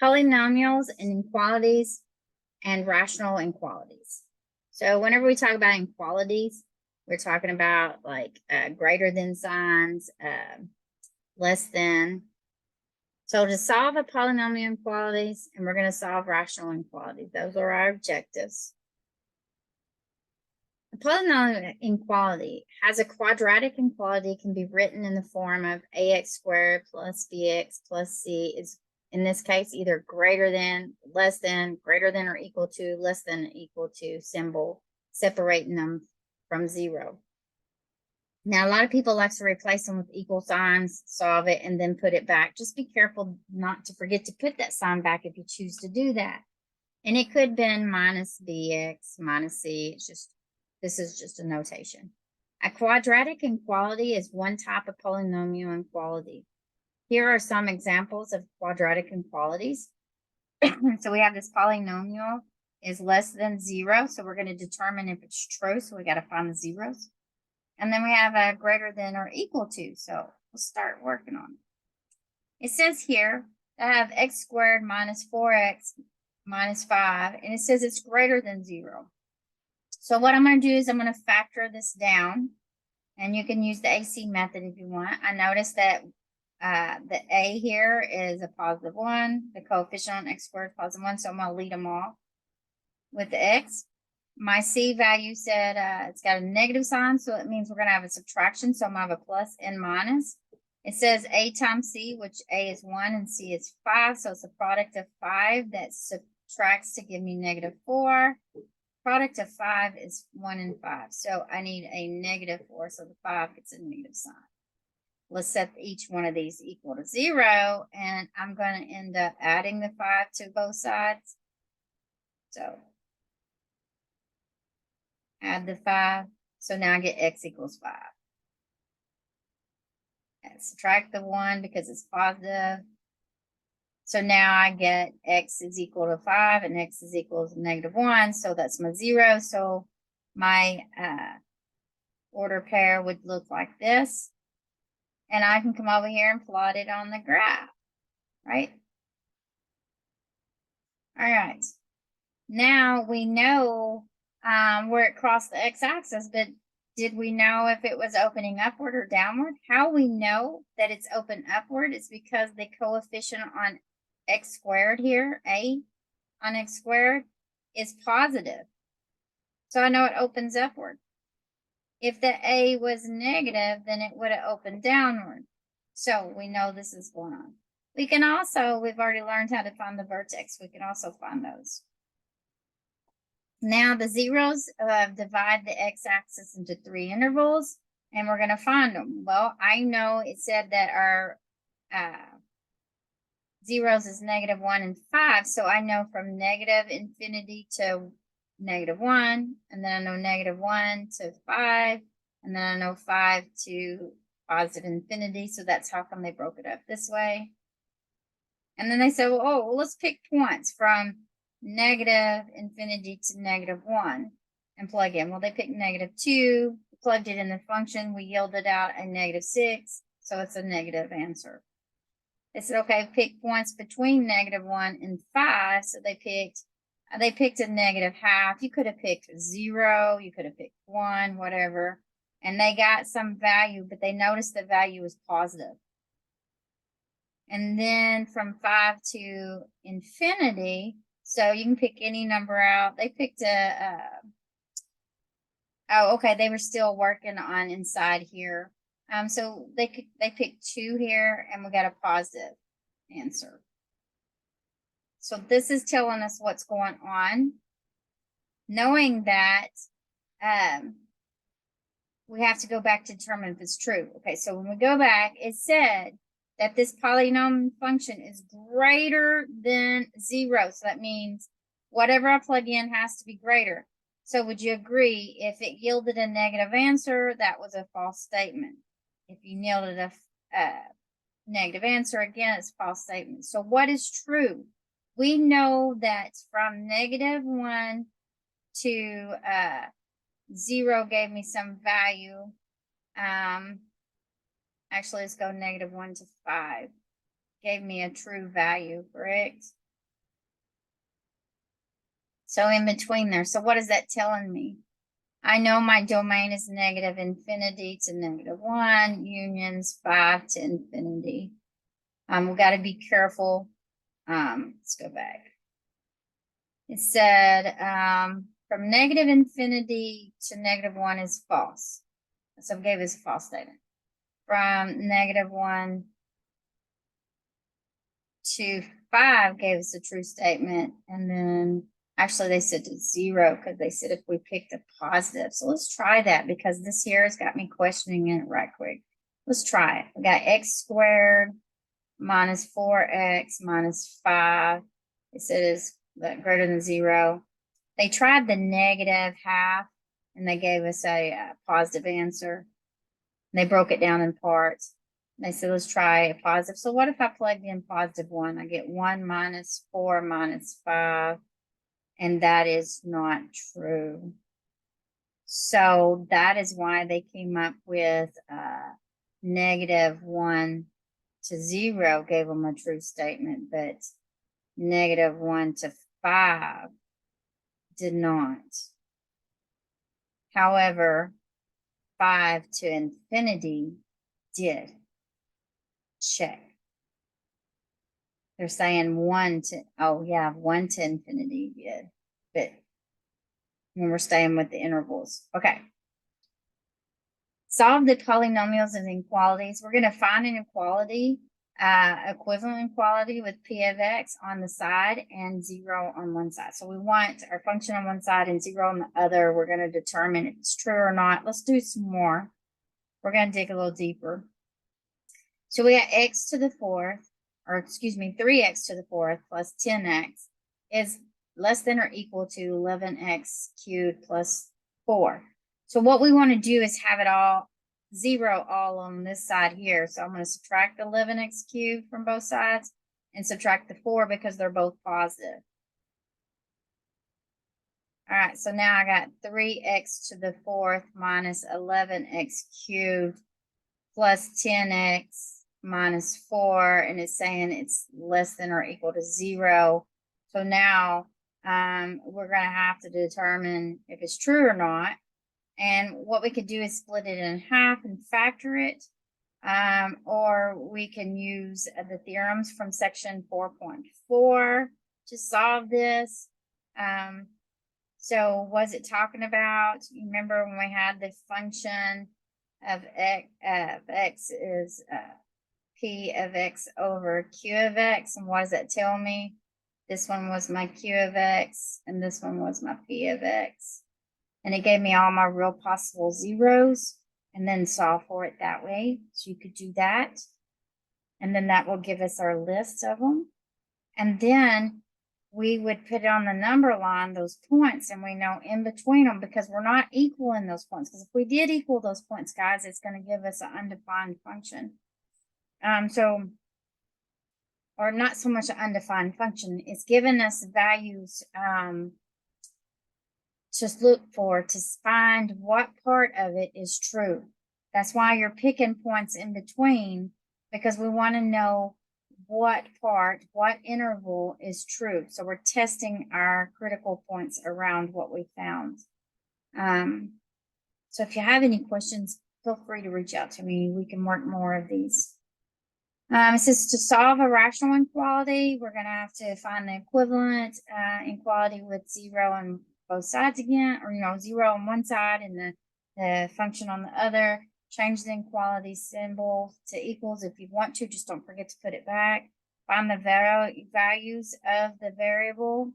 Polynomials and inequalities and rational inequalities. So whenever we talk about inequalities, we're talking about like greater than signs, less than. So to solve a polynomial inequalities, and we're going to solve rational inequalities. Those are our objectives. A polynomial inequality has a quadratic inequality, can be written in the form of ax squared plus bx plus c is, in this case, either greater than, less than, greater than or equal to, less than or equal to symbol, separating them from zero. Now, a lot of people like to replace them with equal signs, solve it, and then put it back. Just be careful not to forget to put that sign back if you choose to do that. And it could have been minus bx minus c. This is just a notation. A quadratic inequality is one type of polynomial inequality. Here are some examples of quadratic inequalities. So we have this polynomial is less than 0. So we're going to determine if it's true. So we got to find the zeros. And then we have a greater than or equal to. So we'll start working on it. It says here that I have x squared minus 4x minus 5. And it says it's greater than 0. So what I'm going to do is I'm going to factor this down. And you can use the AC method if you want. I noticed that the a here is a positive 1. The coefficient on x squared is positive 1. So I'm going to lead them off with the x. My c value said it's got a negative sign, so it means we're going to have a subtraction. So I'm going to have a plus and minus. It says a times c, which a is 1 and c is 5. So it's a product of 5 that subtracts to give me negative 4. Product of 5 is 1 and 5. So I need a negative 4. So the 5 gets a negative sign. Let's set each one of these equal to 0. And I'm going to end up adding the 5 to both sides. So add the 5. So now I get x equals 5. And subtract the 1 because it's positive. So now I get x is equal to 5 and x is equal to negative 1. So that's my 0. So my order pair would look like this. And I can come over here and plot it on the graph, right? All right. Now we know where it crossed the x-axis, but did we know if it was opening upward or downward? How we know that it's open upward is because the coefficient on x squared here, a on x squared, is positive. So I know it opens upward. If the a was negative, then it would have opened downward. So we know this is going on. We can also, we've already learned how to find the vertex. We can also find those. Now the zeros divide the x-axis into 3 intervals, and we're going to find them. Well, I know it said that our zeros is negative 1 and 5, so I know from negative infinity to negative 1, and then I know negative 1 to 5, and then I know 5 to positive infinity, so that's how come they broke it up this way. And then they said, well, oh, let's pick points from negative infinity to negative 1 and plug in. Well, they picked negative 2, plugged it in the function, we yielded out a negative 6, so it's a negative answer. They said, okay, pick points between negative 1 and 5, so they picked a negative half. You could have picked 0, you could have picked 1, whatever, and they got some value, but they noticed the value was positive. And then from 5 to infinity, so you can pick any number out. They picked oh, okay, they were still working on inside here. So they picked 2 here, and we got a positive answer. So this is telling us what's going on. Knowing that, we have to go back to determine if it's true. Okay, so when we go back, it said that this polynomial function is greater than 0. So that means whatever I plug in has to be greater. So would you agree if it yielded a negative answer, that was a false statement? If you yielded a negative answer, again, it's a false statement. So what is true? We know that from negative 1 to 0 gave me some value. Actually, let's go negative 1 to 5. Gave me a true value, correct? So in between there. So what is that telling me? I know my domain is negative infinity to -1, unions 5 to infinity. We've got to be careful. Let's go back. It said from negative infinity to -1 is false. So it gave us a false statement. From -1 to 5 gave us a true statement. And then actually they said to 0 because they said if we picked a positive. So let's try that because this here has got me questioning it right quick. Let's try it. We got x squared minus 4x minus 5. It said is greater than 0. They tried the negative half and they gave us a positive answer. They broke it down in parts. They said, let's try a positive. So what if I plugged in +1? I get 1 minus 4 minus 5, and that is not true. So that is why they came up with -1 to 0 gave them a true statement, but -1 to 5 did not. However, 5 to infinity did. Check. They're saying 1 to, oh yeah, 1 to infinity did, but when we're staying with the intervals. Okay. Solve the polynomials and inequalities. We're going to find an equality, equivalent equality with p of x on the side and 0 on one side. So we want our function on one side and 0 on the other. We're going to determine if it's true or not. Let's do some more. We're going to dig a little deeper. So we got x to the 4th, or excuse me, 3x to the 4th plus 10x is less than or equal to 11x cubed plus 4. So what we want to do is have it all 0 all on this side here. So I'm going to subtract the 11x cubed from both sides and subtract the 4 because they're both positive. All right, so now I got 3x to the 4th minus 11x cubed plus 10x minus 4, and it's saying it's less than or equal to 0. So now we're going to have to determine if it's true or not. And what we could do is split it in half and factor it, or we can use the theorems from section 4.4 to solve this. So was it talking about, you remember when we had the function of x is p of x over q of x, and what does that tell me? This one was my q of x, and this one was my p of x. And it gave me all my real possible zeros, and then solve for it that way. So you could do that. And then that will give us our list of them. And then we would put on the number line those points, and we know in between them because we're not equaling those points. Because if we did equal those points, guys, it's going to give us an undefined function. Or not so much an undefined function. It's giving us values to look for to find what part of it is true. That's why you're picking points in between, because we want to know what part, what interval is true. So we're testing our critical points around what we found. So if you have any questions, feel free to reach out to me. We can work more of these. It says to solve a rational inequality, we're going to have to find the equivalent inequality with 0 on both sides again, or 0 on one side and the function on the other. Change the inequality symbol to equals if you want to. Just don't forget to put it back. Find the values of the variable.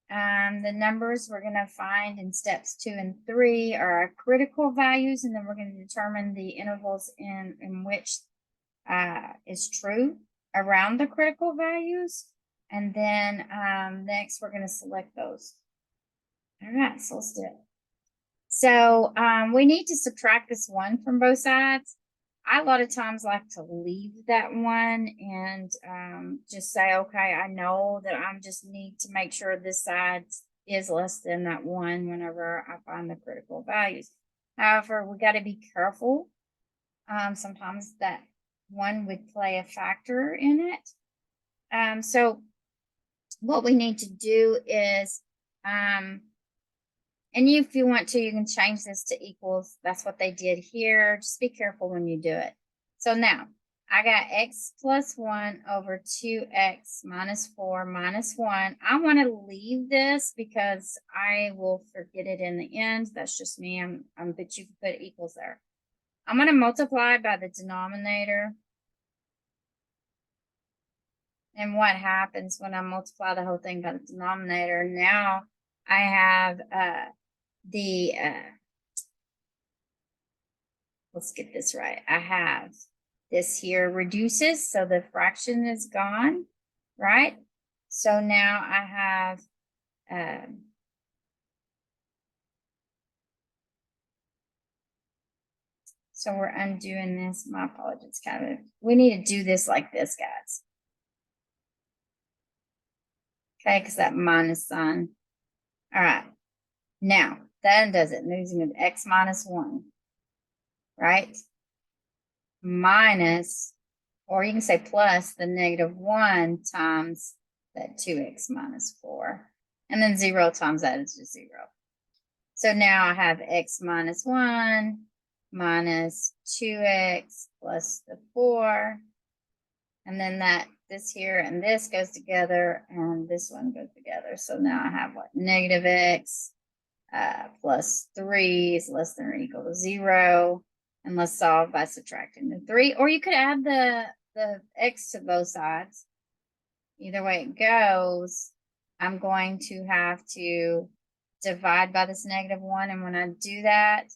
The numbers we're going to find in steps 2 and 3 are our critical values, and then we're going to determine the intervals in which is true around the critical values. And then next we're going to select those. All right, so let's do it. So we need to subtract this 1 from both sides. I a lot of times like to leave that 1 and just say, okay, I know that I just need to make sure this side is less than that 1 whenever I find the critical values. However, we got to be careful. Sometimes that 1 would play a factor in it. So what we need to do is And if you want to, you can change this to equals. That's what they did here. Just be careful when you do it. So now I got x plus 1 over 2x minus 4 minus 1. I want to leave this because I will forget it in the end. That's just me. But you can put equals there. I'm going to multiply by the denominator. And what happens when I multiply the whole thing by the denominator? Now I have let's get this right. I have this here reduces, so the fraction is gone, right? So now I have so we're undoing this. My apologies, kind of. We need to do this like this, guys. Okay, because that minus sign. All right. Now, that does it. Moves me to x minus 1, right? Minus, or you can say plus the negative 1 times that 2x minus 4. And then 0 times that is just 0. So now I have x minus 1 minus 2x plus the 4. And then this here and this goes together, and this one goes together. So now I have what? Negative x plus 3 is less than or equal to 0. And let's solve by subtracting the 3. Or you could add the x to both sides. Either way it goes, I'm going to have to divide by this negative 1. And when I do that,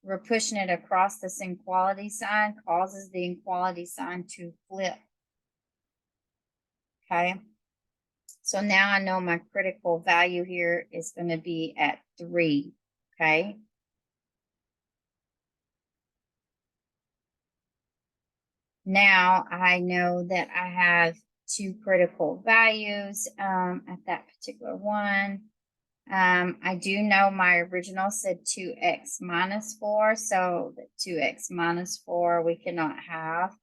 we're pushing it across this inequality sign, causes the inequality sign to flip. Okay. So now I know my critical value here is going to be at 3. Okay. Now I know that I have 2 critical values at that particular one. I do know my original said 2x minus 4, so the 2x minus 4, we cannot have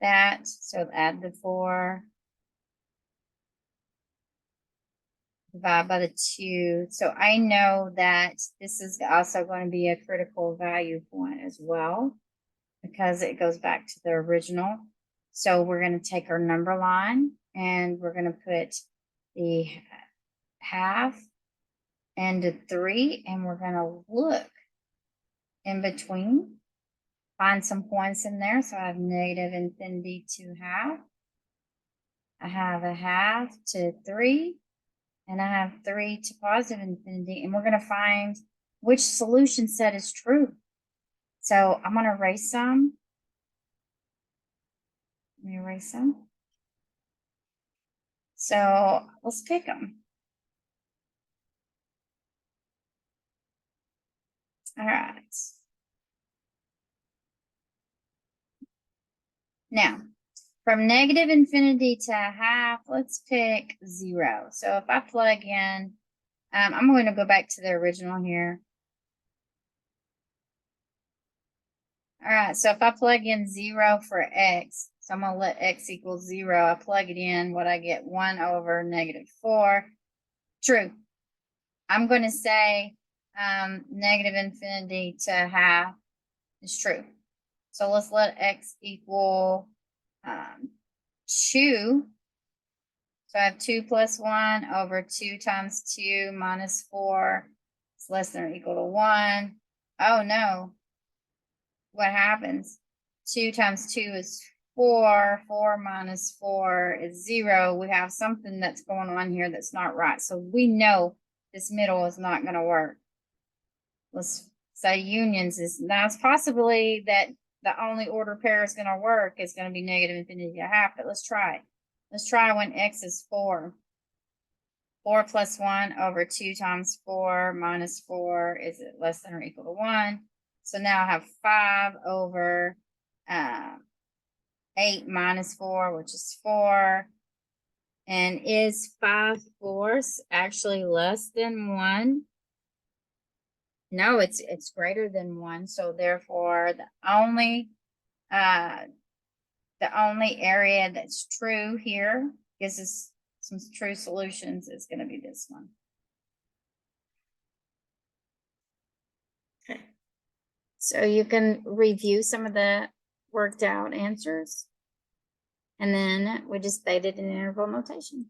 that. So add the 4. Divide by the 2. So I know that this is also going to be a critical value point as well, because it goes back to the original. So we're going to take our number line and we're going to put the half and the 3, and we're going to look in between, find some points in there. So I have negative infinity to half. I have a half to 3. And I have 3 to positive infinity, and we're going to find which solution set is true. So I'm going to erase some. Let me erase some. So let's pick them. All right. Now, from negative infinity to half, let's pick 0. So if I plug in, I'm going to go back to the original here. All right, so if I plug in 0 for x, so I'm going to let x equal 0. I plug it in, what I get, 1 over negative 4. True. I'm going to say negative infinity to half is true. So let's let x equal 2. So I have 2 plus 1 over 2 times 2 minus 4 is less than or equal to 1. Oh no. What happens? 2 times 2 is 4. 4 minus 4 is 0. We have something that's going on here that's not right. So we know this middle is not going to work. Let's say unions is, now it's possibly that the only order pair is going to work is going to be negative infinity to half, but let's try it. Let's try when x is 4. 4 plus 1 over 2 times 4 minus 4 is it less than or equal to 1. So now I have 5 over 8 minus 4, which is 4. And is 5/4 actually less than 1? No, it's greater than 1. So therefore, the only area that's true here gives us some true solutions is going to be this one. So you can review some of the worked out answers. And then we just stated in interval notation.